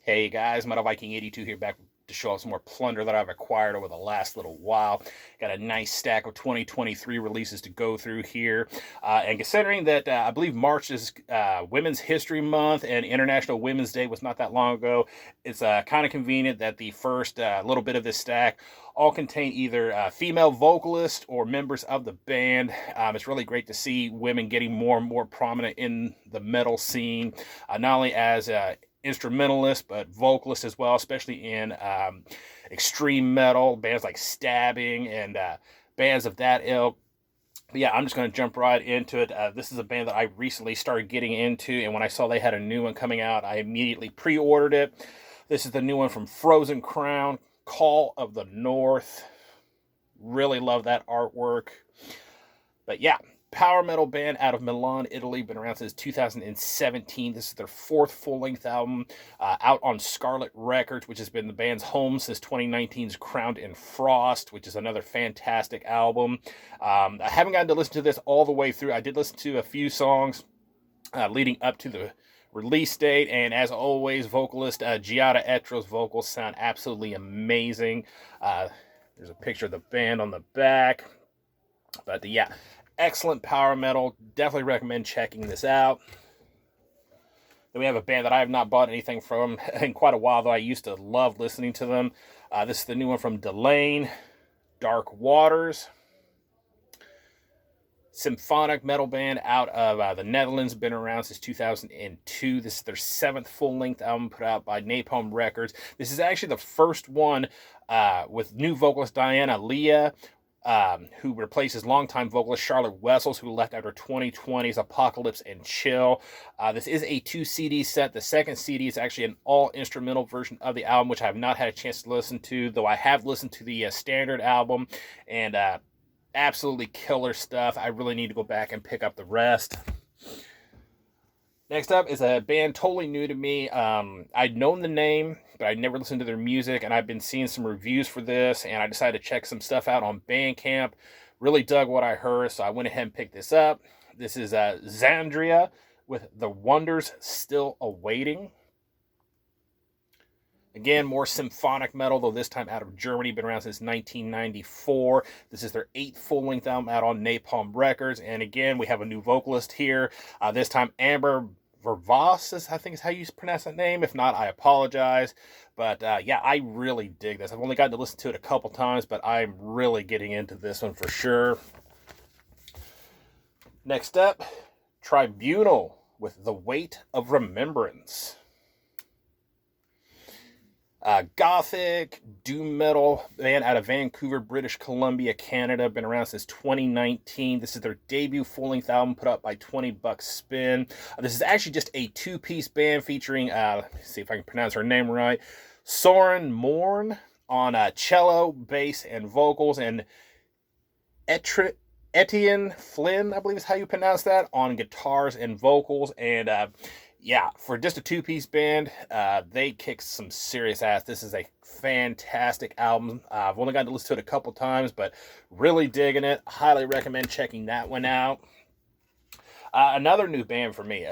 Hey guys, Metal Viking 82 here, back to show off some more plunder that I've acquired over the last little while. Got a nice stack of 2023 releases to go through here. And considering that I believe March is Women's History Month and International Women's Day was not that long ago, it's kind of convenient that the first little bit of this stack all contain either female vocalists or members of the band. It's really great to see women getting more and more prominent in the metal scene, not only as instrumentalist but vocalist as well, especially in extreme metal bands like Stabbing and bands of that ilk. But yeah, I'm just going to jump right into it. This is a band that I recently started getting into, and when I saw they had a new one coming out, I immediately pre-ordered it. This is the new one from Frozen Crown, Call of the North. Really love that artwork. But yeah, power metal band out of Milan, Italy. Been around since 2017. This is their fourth full-length album, out on Scarlet Records, which has been the band's home since 2019's Crowned in Frost, which is another fantastic album. I haven't gotten to listen to this all the way through. I did listen to a few songs leading up to the release date, and as always, vocalist Giada Etro's vocals sound absolutely amazing. There's a picture of the band on the back. But yeah, excellent power metal. Definitely recommend checking this out. Then we have a band that I have not bought anything from in quite a while, though I used to love listening to them. This is the new one from Delane, Dark Waters. Symphonic metal band out of the Netherlands, been around since 2002. This is their seventh full-length album put out by Napalm Records. This is actually the first one with new vocalist Diana Leah, who replaces longtime vocalist Charlotte Wessels, who left after 2020's Apocalypse and Chill. This is a 2 CD set. The second CD is actually an all-instrumental version of the album, which I have not had a chance to listen to, though I have listened to the standard album, and absolutely killer stuff. I really need to go back and pick up the rest. Next up is a band totally new to me. I'd known the name, but I'd never listened to their music, and I've been seeing some reviews for this, and I decided to check some stuff out on Bandcamp. Really dug what I heard, so I went ahead and picked this up. This is Xandria with The Wonders Still Awaiting. Again, more symphonic metal, though this time out of Germany. Been around since 1994. This is their 8th full-length album out on Napalm Records. And again, we have a new vocalist here. This time, Amber Vervaas, I think is how you pronounce that name. If not, I apologize. But yeah, I really dig this. I've only gotten to listen to it a couple times, but I'm really getting into this one for sure. Next up, Tribunal with The Weight of Remembrance. Gothic doom metal band out of Vancouver, British Columbia, Canada. Been around since 2019. This is their debut full-length album put up by 20 Bucks Spin. This is actually just a two-piece band featuring, let me see if I can pronounce her name right, Soren Morn on cello, bass, and vocals, and Etienne Flynn, I believe is how you pronounce that, on guitars and vocals. And yeah, for just a two-piece band, they kick some serious ass. This is a fantastic album. I've only gotten to listen to it a couple times, but really digging it. Highly recommend checking that one out. Another new band for me.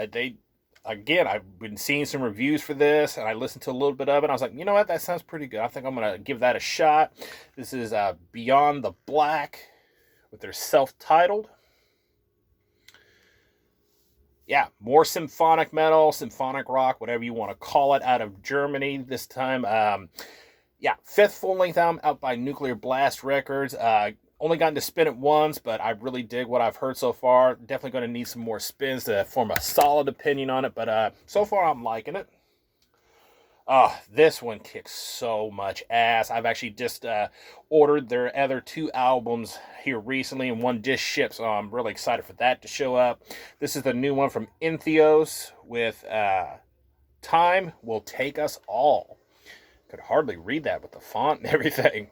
Again, I've been seeing some reviews for this, and I listened to a little bit of it. And I was like, you know what? That sounds pretty good. I think I'm going to give that a shot. This is Beyond the Black with their self-titled. Yeah, more symphonic metal, symphonic rock, whatever you want to call it, out of Germany this time. Yeah, 5th full-length album out by Nuclear Blast Records. Only gotten to spin it once, but I really dig what I've heard so far. Definitely going to need some more spins to form a solid opinion on it, but so far I'm liking it. This one kicks so much ass. I've actually just ordered their other 2 albums here recently, and one just shipped, so I'm really excited for that to show up. This is the new one from Intheos with Time Will Take Us All. Could hardly read that with the font and everything.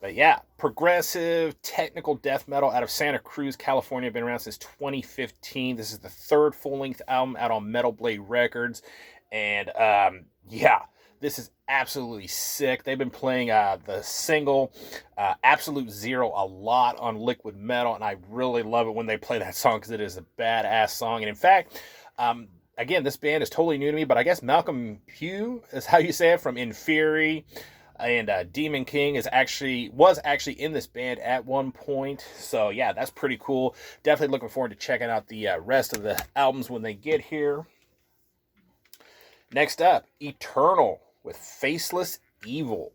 But yeah, progressive technical death metal out of Santa Cruz, California. Been around since 2015. This is the 3rd full-length album out on Metal Blade Records. And yeah, this is absolutely sick. They've been playing the single Absolute Zero a lot on Liquid Metal, and I really love it when they play that song because it is a badass song. And in fact, again, this band is totally new to me, but I guess Malcolm Hugh is how you say it, from Inferi and Demon King was actually in this band at one point. So yeah, that's pretty cool. Definitely looking forward to checking out the rest of the albums when they get here. Next up, Eternal with Faceless Evil.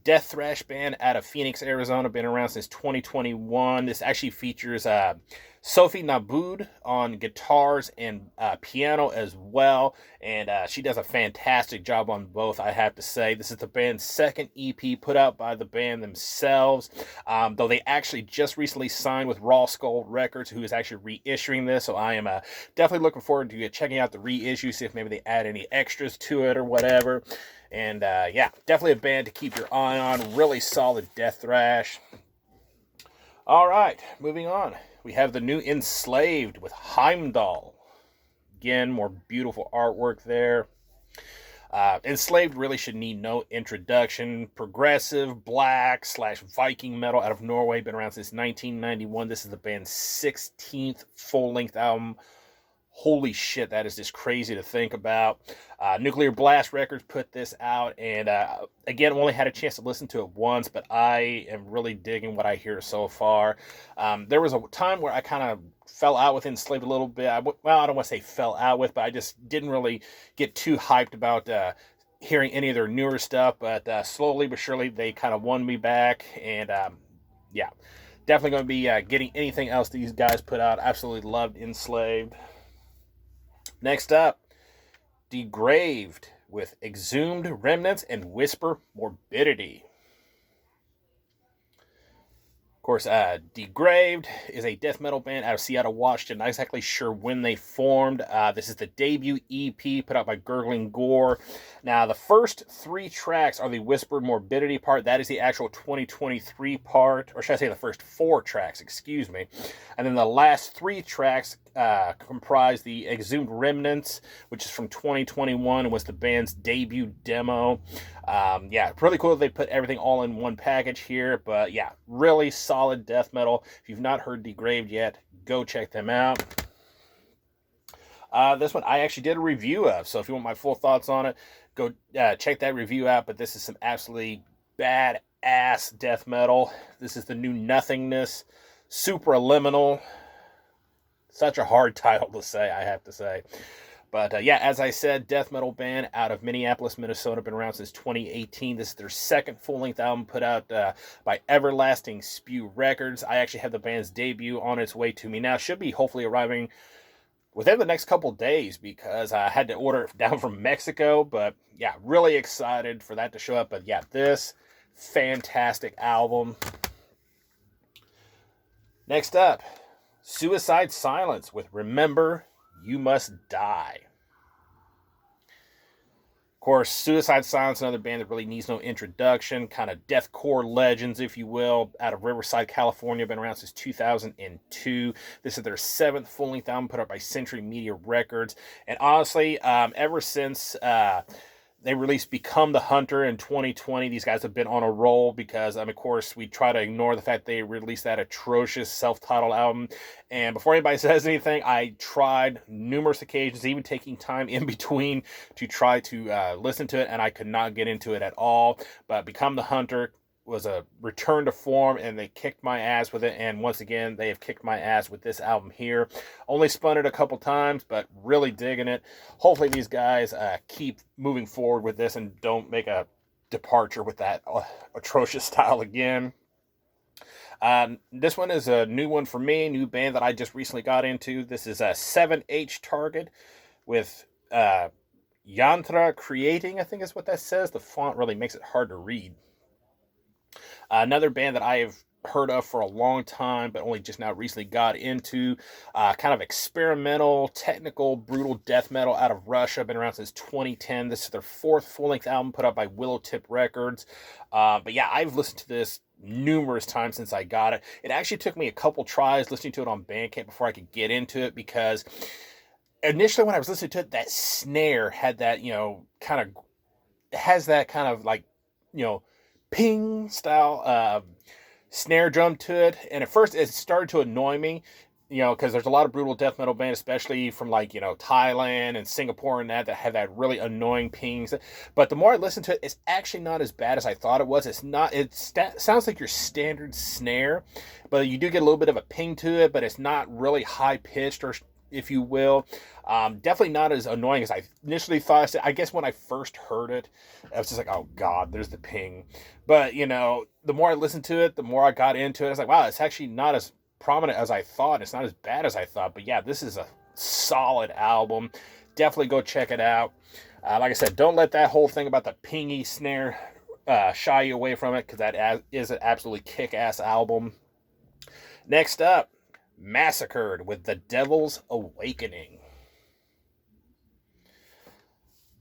Death thrash band out of Phoenix, Arizona. Been around since 2021. This actually features Sophie Naboud on guitars and piano as well. And she does a fantastic job on both, I have to say. This is the band's second EP put out by the band themselves. Though they actually just recently signed with Raw Skull Records, who is actually reissuing this. So I am definitely looking forward to checking out the reissue, see if maybe they add any extras to it or whatever. And yeah, definitely a band to keep your eye on. Really solid death thrash. All right, moving on. We have the new Enslaved with Heimdall. Again, more beautiful artwork there. Enslaved really should need no introduction. Progressive, black / Viking metal out of Norway. Been around since 1991. This is the band's 16th full-length album. Holy shit, that is just crazy to think about. Nuclear Blast Records put this out, and again, only had a chance to listen to it once, but I am really digging what I hear so far. There was a time where I kind of fell out with Enslaved a little bit. Well, I don't want to say fell out with, but I just didn't really get too hyped about hearing any of their newer stuff, but slowly but surely they kind of won me back, and yeah, definitely going to be getting anything else these guys put out. Absolutely loved Enslaved. Next up, Degraved with Exhumed Remnants and Whisper Morbidity. Of course, Degraved is a death metal band out of Seattle, Washington. Not exactly sure when they formed. This is the debut EP put out by Gurgling Gore. Now, the first 3 tracks are the Whispered Morbidity part. That is the actual 2023 part. Or should I say the first 4 tracks, excuse me. And then the last 3 tracks comprise the Exhumed Remnants, which is from 2021 and was the band's debut demo. Yeah, really cool that they put everything all in one package here. But yeah, really solid death metal. If you've not heard Degraved yet, go check them out. This one I actually did a review of, so if you want my full thoughts on it, go check that review out. But this is some absolutely badass death metal. This is the new Nothingness, Supraliminal. Such a hard title to say, I have to say. But yeah, as I said, death metal band out of Minneapolis, Minnesota. Been around since 2018. This is their second full-length album put out by Everlasting Spew Records. I actually have the band's debut on its way to me now. Should be hopefully arriving within the next couple days because I had to order it down from Mexico. But yeah, really excited for that to show up. But yeah, this fantastic album. Next up, Suicide Silence with Remember You Must Die. Of course, Suicide Silence, another band that really needs no introduction. Kind of deathcore legends, if you will, out of Riverside, California. Been around since 2002. This is their 7th full-length album put out by Century Media Records. And honestly, ever since they released Become the Hunter in 2020, these guys have been on a roll because, of course, we try to ignore the fact they released that atrocious self-titled album. And before anybody says anything, I tried numerous occasions, even taking time in between to try to listen to it, and I could not get into it at all. But Become the Hunter was a return to form, and they kicked my ass with it. And once again, they have kicked my ass with this album here. Only spun it a couple times, but really digging it. Hopefully these guys keep moving forward with this and don't make a departure with that atrocious style again. This one is a new one for me, new band that I just recently got into. This is a 7H Target with Yantra Creating, I think is what that says. The font really makes it hard to read. Another band that I have heard of for a long time, but only just now recently got into. Kind of experimental, technical, brutal death metal out of Russia. Been around since 2010. This is their 4th full-length album put out by Willow Tip Records. But yeah, I've listened to this numerous times since I got it. It actually took me a couple tries listening to it on Bandcamp before I could get into it, because initially when I was listening to it, that snare had that, has that kind of like, ping style snare drum to it, and at first it started to annoy me, you know, because there's a lot of brutal death metal bands, especially from like, you know, Thailand and Singapore and that have that really annoying pings. But the more I listen to it, it's actually not as bad as I thought it was. It's not, sounds like your standard snare, but you do get a little bit of a ping to it, but it's not really high pitched, or if you will. Definitely not as annoying as I initially thought. I guess when I first heard it, I was just like, oh God, there's the ping. But, you know, the more I listened to it, the more I got into it. I was like, wow, it's actually not as prominent as I thought. It's not as bad as I thought. But yeah, this is a solid album. Definitely go check it out. Like I said, don't let that whole thing about the pingy snare shy you away from it, because that is an absolutely kick-ass album. Next up, Massacred with The Devil's Awakening.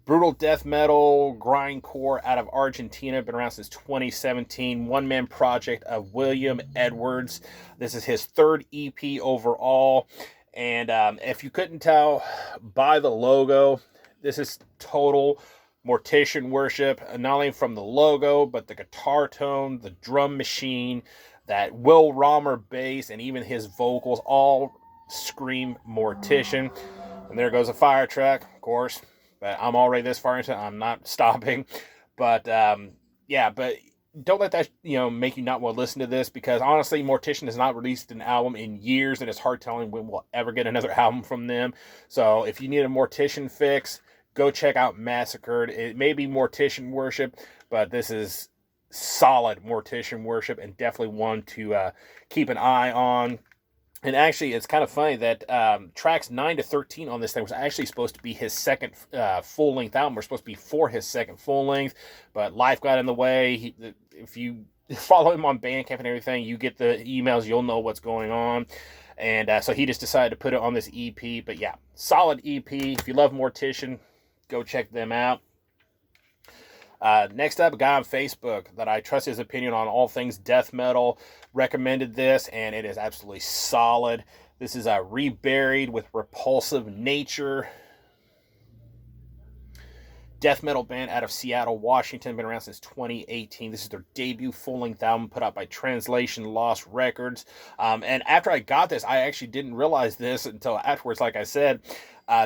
Brutal death metal, grindcore out of Argentina. Been around since 2017. One-man project of William Edwards. This is his third EP overall. And if you couldn't tell by the logo, this is total Mortician worship. Not only from the logo, but the guitar tone, the drum machine, that Will Romer bass, and even his vocals all scream Mortician. And there goes a fire truck, of course. But I'm already this far into it. I'm not stopping. But, yeah, but don't let that, you know, make you not want to listen to this, because honestly, Mortician has not released an album in years, and it's hard telling when we'll ever get another album from them. So if you need a Mortician fix, go check out Massacred. It may be Mortician worship, but this is solid Mortician worship, and definitely one to keep an eye on. And actually, it's kind of funny that tracks 9 to 13 on this thing was actually supposed to be his second full-length album. We're supposed to be for his second full-length, but life got in the way. If you follow him on Bandcamp and everything, you get the emails, you'll know what's going on. And so he just decided to put it on this EP. But yeah, solid EP. If you love Mortician, go check them out. Next up, a guy on Facebook that I trust his opinion on all things death metal recommended this, and it is absolutely solid. This is Reburied with Repulsive Nature. Death metal band out of Seattle, Washington. Been around since 2018. This is their debut full-length album put out by Translation Lost Records. And after I got this, I actually didn't realize this until afterwards. Like I said,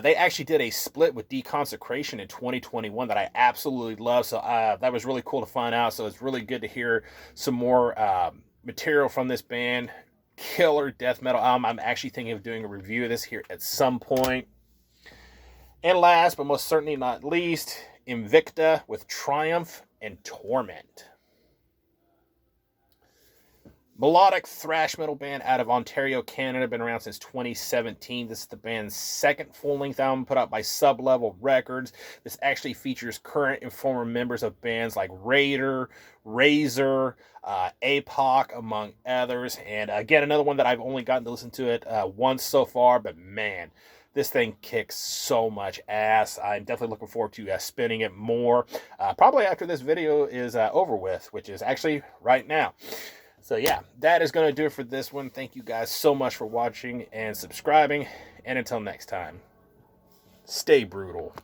they actually did a split with Deconsecration in 2021 that I absolutely love. So that was really cool to find out. So it's really good to hear some more material from this band. Killer death metal album. I'm actually thinking of doing a review of this here at some point. And last, but most certainly not least, Invicta with Triumph and Torment. Melodic thrash metal band out of Ontario, Canada. Been around since 2017. This is the band's second full-length album put out by Sublevel Records. This actually features current and former members of bands like Raider, Razor, APOC, among others. And again, another one that I've only gotten to listen to it once so far, but man, this thing kicks so much ass. I'm definitely looking forward to spinning it more. Probably after this video is over with, which is actually right now. So yeah, that is going to do it for this one. Thank you guys so much for watching and subscribing. And until next time, stay brutal.